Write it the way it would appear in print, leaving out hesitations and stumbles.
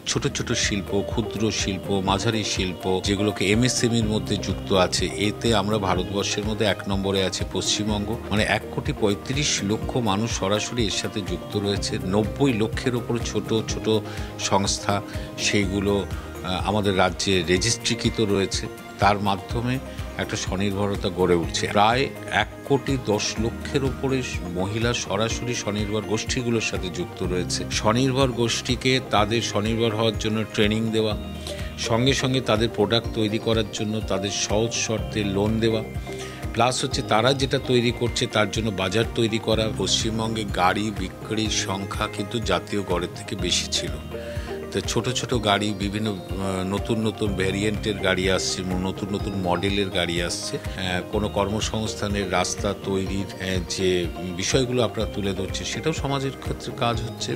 ছোট ছোট শিল্প, ক্ষুদ্র শিল্প, মাঝারি শিল্প যেগুলোকে এমএসএমইর মধ্যে যুক্ত আছে, এতে আমরা ভারতবর্ষের মধ্যে 1 নম্বরে আছে পশ্চিমবঙ্গ। মানে 1,35,00,000 মানুষ সরাসরি এর সাথে যুক্ত রয়েছে। 90 লক্ষের ওপর ছোট ছোট সংস্থা, সেইগুলো আমাদের রাজ্যে রেজিস্ট্রিকৃত রয়েছে। তার মাধ্যমে একটা স্বনির্ভরতা গড়ে উঠছে। প্রায় 1,10,00,000 উপরে মহিলা সরাসরি স্বনির্ভর গোষ্ঠীগুলোর সাথে যুক্ত রয়েছে। স্বনির্ভর গোষ্ঠীকে তাদের স্বনির্ভর হওয়ার জন্য ট্রেনিং দেওয়া, সঙ্গে সঙ্গে তাদের প্রোডাক্ট তৈরি করার জন্য তাদের সহজ শর্তে লোন দেওয়া, প্লাস হচ্ছে তারা যেটা তৈরি করছে তার জন্য বাজার তৈরি করা। পশ্চিমবঙ্গে গাড়ি বিক্রির সংখ্যা কিন্তু জাতীয় গড়ের থেকে বেশি ছিল। তো ছোট ছোট গাড়ি, বিভিন্ন নতুন নতুন ভ্যারিয়েন্টের গাড়ি আসছে, নতুন নতুন মডেলের গাড়ি আসছে। কোনো কর্মসংস্থানের রাস্তা তৈরির যে বিষয়গুলো আপনারা তুলে ধরছে, সেটাও সমাজের ক্ষেত্রে কাজ হচ্ছে।